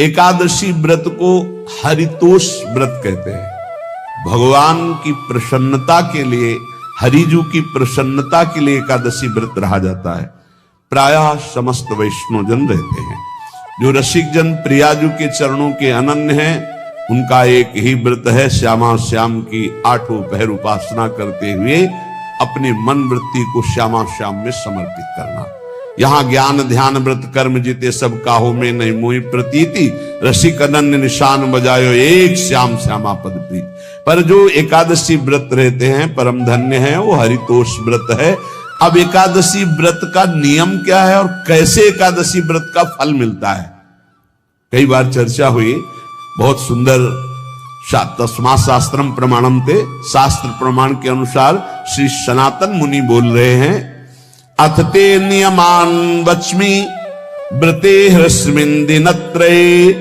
एकादशी व्रत को हरितोष व्रत कहते हैं। भगवान की प्रसन्नता के लिए, हरिजू की प्रसन्नता के लिए एकादशी व्रत रहा जाता है। प्रायः समस्त वैष्णव जन रहते हैं। जो रसिक जन प्रियाजू के चरणों के अनन्य हैं, उनका एक ही व्रत है, श्यामा श्याम की 8 पहर उपासना करते हुए अपनी मन वृत्ति को श्यामा श्याम में समर्पित करना। यहाँ ज्ञान ध्यान व्रत कर्म जीते सब काहो में नहीं मोहि प्रतीति, रसिक अनन्य निशान बजायो एक श्याम श्यामा पद प्रीति। पर जो एकादशी व्रत रहते हैं परम धन्य है, वो हरितोष व्रत है। अब एकादशी व्रत का नियम क्या है और कैसे एकादशी व्रत का फल मिलता है, कई बार चर्चा हुई। बहुत सुंदर तस्मा शास्त्रम प्रमाणम थे, शास्त्र प्रमाण के अनुसार श्री सनातन मुनि बोल रहे हैं, अथ ते नियमान वच्मि व्रते ह्रस्मिन् दिनत्रये,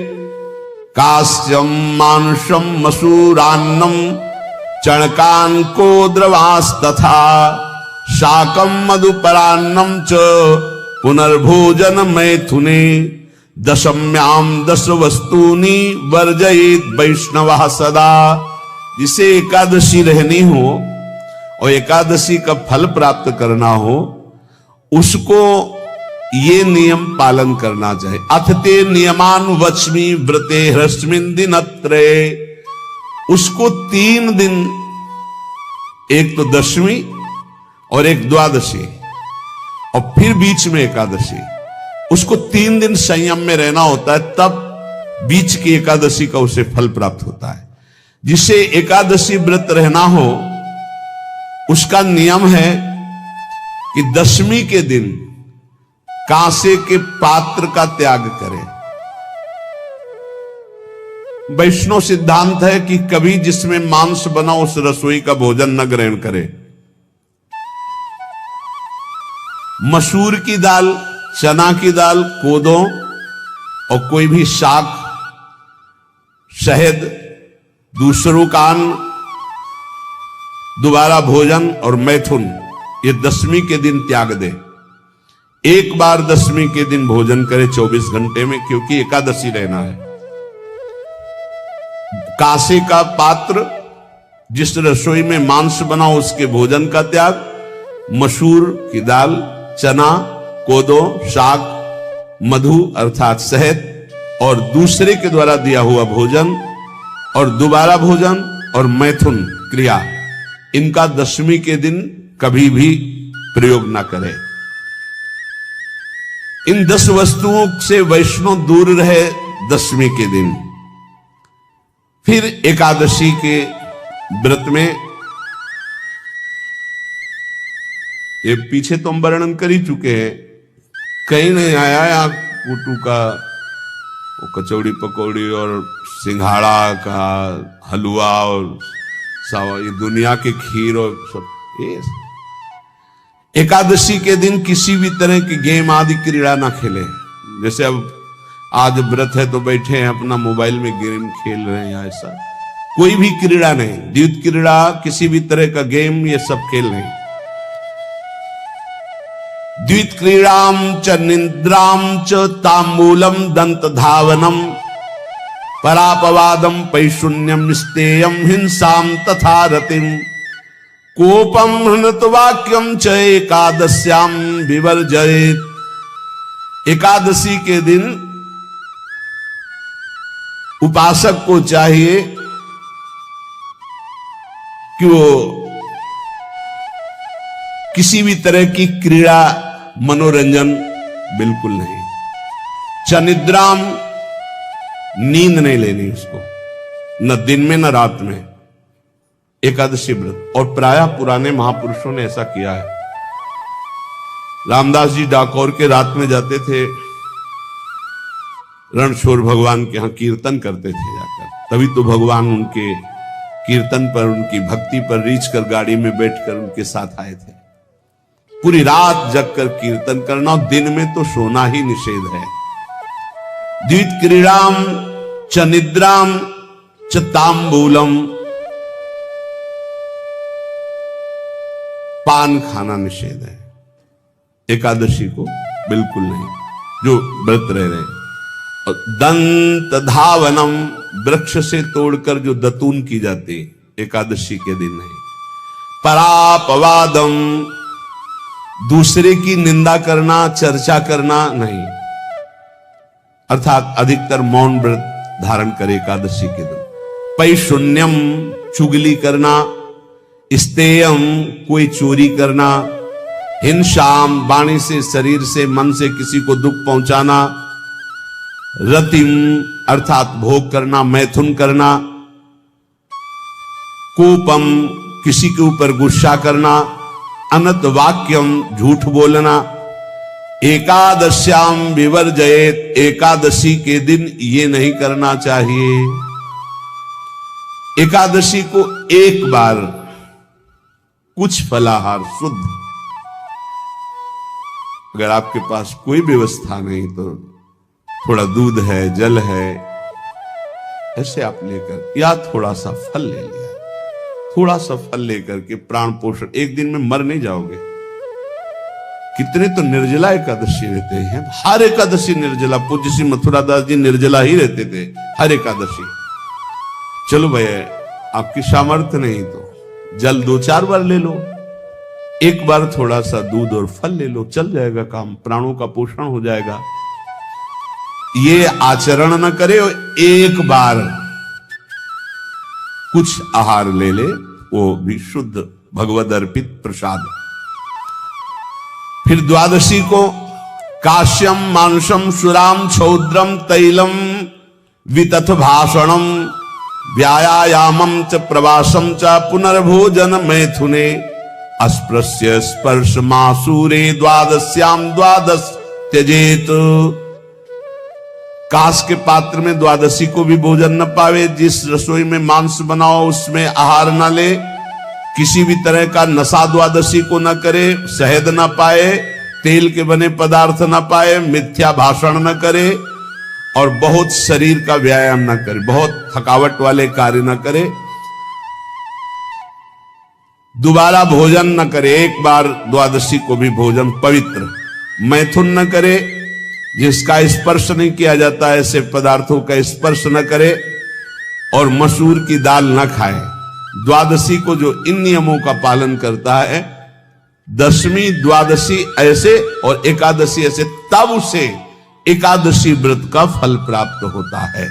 कास्यम मानुषम मसूरान्नम चणकान को द्रवास्तथा, शाकम मधुपरान्नम च पुनर्भोजन मैथुने, दशम्याम 10 वस्तूनि वर्जयेत वैष्णवः सदा। जिसे एकादशी रहनी हो और एकादशी का फल प्राप्त करना हो, उसको ये नियम पालन करना चाहिए। अथ ते नियमान वच्मि व्रते ह्रस्मिन् दिनत्रये, उसको 3 दिन, एक तो दशमी और एक द्वादशी और फिर बीच में एकादशी, उसको 3 दिन संयम में रहना होता है, तब बीच की एकादशी का उसे फल प्राप्त होता है। जिसे एकादशी व्रत रहना हो, उसका नियम है कि दशमी के दिन कांसे के पात्र का त्याग करें। वैष्णव सिद्धांत है कि कभी जिसमें मांस बना उस रसोई का भोजन न ग्रहण करे। मसूर की दाल, चना की दाल, कोदों और कोई भी शाक, शहद, दूसरों का अन्न, दोबारा भोजन और मैथुन, ये दशमी के दिन त्याग दे। एक बार दशमी के दिन भोजन करे 24 घंटे में, क्योंकि एकादशी रहना है। कांसे का पात्र, जिस रसोई में मांस बना उसके भोजन का त्याग, मसूर की दाल, चना, कोदो, शाक, मधु अर्थात शहद और दूसरे के द्वारा दिया हुआ भोजन और दोबारा भोजन और मैथुन क्रिया, इनका दशमी के दिन कभी भी प्रयोग ना करें। इन 10 वस्तुओं से वैष्णव दूर रहे दशमी के दिन। फिर एकादशी के व्रत में, ये पीछे तो हम वर्णन कर ही चुके हैं, कहीं नहीं आया या कुटू का वो कचौड़ी पकौड़ी और सिंघाड़ा का हलवा और ये दुनिया के खीर और सब। ये एकादशी के दिन किसी भी तरह की गेम आदि क्रीड़ा ना खेले। जैसे अब आज व्रत है तो बैठे हैं अपना मोबाइल में गेम खेल रहे हैं, ऐसा कोई भी क्रीड़ा नहीं, द्वित क्रीड़ा, किसी भी तरह का गेम, ये सब खेल नहीं। द्वित क्रीड़ाम च निद्राम च तांबूलम दंत धावनम, परापवादम पैशून्यम स्तेयम हिंसाम तथा रतिम, कोपम हृणत वाक्यम च एकादश्याम विवर्जयेत। एकादशी के दिन उपासक को चाहिए कि वो किसी भी तरह की क्रीड़ा, मनोरंजन बिल्कुल नहीं। चनिद्राम, नींद नहीं लेनी उसको, न दिन में न रात में, एकादशी व्रत। और प्रायः पुराने महापुरुषों ने ऐसा किया है। रामदास जी डाकोर के रात में जाते थे, रणछोड़ भगवान के यहां कीर्तन करते थे जाकर, तभी तो भगवान उनके कीर्तन पर, उनकी भक्ति पर रीझ कर गाड़ी में बैठकर उनके साथ आए थे। पूरी रात जगकर कीर्तन करना, दिन में तो सोना ही निषेध है। द्वित क्रीड़ाम च निद्राम च तांबूलम, पान खाना निषेध है एकादशी को, बिल्कुल नहीं, जो व्रत रह रहे हैं। दंत धावनम, वृक्ष से तोड़कर जो दतून की जाती एकादशी के दिन नहीं। परापवादम, दूसरे की निंदा करना, चर्चा करना नहीं, अर्थात अधिकतर मौन व्रत धारण करे एकादशी के दिन। पैशून्यम, चुगली करना। स्तेयम, कोई चोरी करना। हिंसाम, वाणी से, शरीर से, मन से किसी को दुख पहुंचाना। रतिम, अर्थात भोग करना, मैथुन करना। कोपम, किसी के ऊपर गुस्सा करना। अनत वाक्यम, झूठ बोलना। एकादश्याम विवर्जयेत, एकादशी के दिन ये नहीं करना चाहिए। एकादशी को एक बार कुछ फलाहार शुद्ध, अगर आपके पास कोई व्यवस्था नहीं तो थोड़ा दूध है, जल है, ऐसे आप लेकर, या थोड़ा सा फल ले लिया, थोड़ा सा फल लेकर के प्राण पोषण, एक दिन में मर नहीं जाओगे। कितने तो निर्जला एकादशी रहते हैं, हर एकादशी निर्जला। पूज्य श्री मथुरा दास जी निर्जला ही रहते थे हर एकादशी। चलो भैया, आपकी सामर्थ्य नहीं तो जल 2-4 बार ले लो, एक बार थोड़ा सा दूध और फल ले लो, चल जाएगा काम, प्राणों का पोषण हो जाएगा। ये आचरण न करे और एक बार कुछ आहार ले ले, वो भी शुद्ध भगवद अर्पित प्रसाद। फिर द्वादशी को काश्यम, मांसम, सुराम, छौद्रम, तैलम, वितथ भाषणम, व्यायामम च प्रवासम च पुनर्भोजन मैथुने, अस्पृश्य स्पर्श मासूरे, द्वादश्याम द्वादश त्यजेत। कांस के पात्र में द्वादशी को भी भोजन न पावे। जिस रसोई में मांस बनाओ उसमें आहार न ले। किसी भी तरह का नशा द्वादशी को न करे। शहद न पाए, तेल के बने पदार्थ न पाए, मिथ्या भाषण न करे और बहुत शरीर का व्यायाम न करे, बहुत थकावट वाले कार्य न करे। दोबारा भोजन न करे, एक बार द्वादशी को भी भोजन पवित्र। मैथुन न करे, जिसका स्पर्श नहीं किया जाता ऐसे पदार्थों का स्पर्श न करे, और मसूर की दाल न खाए। द्वादशी को जो इन नियमों का पालन करता है, दशमी द्वादशी ऐसे और एकादशी ऐसे, तब उसे एकादशी व्रत का फल प्राप्त होता है।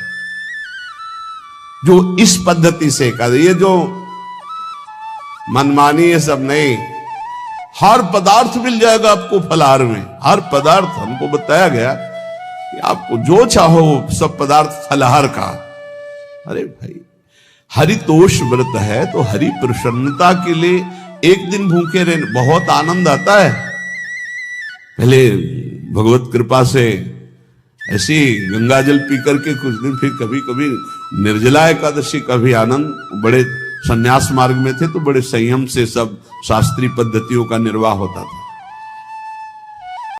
जो इस पद्धति से एकादशी, ये जो मनमानी है सब नहीं, हर पदार्थ मिल जाएगा आपको फलाहार में। हर पदार्थ हमको बताया गया कि आपको जो चाहो सब पदार्थ फलाहार का। अरे भाई, हरितोष व्रत है तो हरि प्रसन्नता के लिए एक दिन भूखे रहने बहुत आनंद आता है। पहले भगवत कृपा से ऐसी गंगा जल पी करके कुछ दिन, फिर कभी कभी निर्जला एकादशी का भी आनंद। बड़े संन्यास मार्ग में थे तो बड़े संयम से सब शास्त्रीय पद्धतियों का निर्वाह होता था।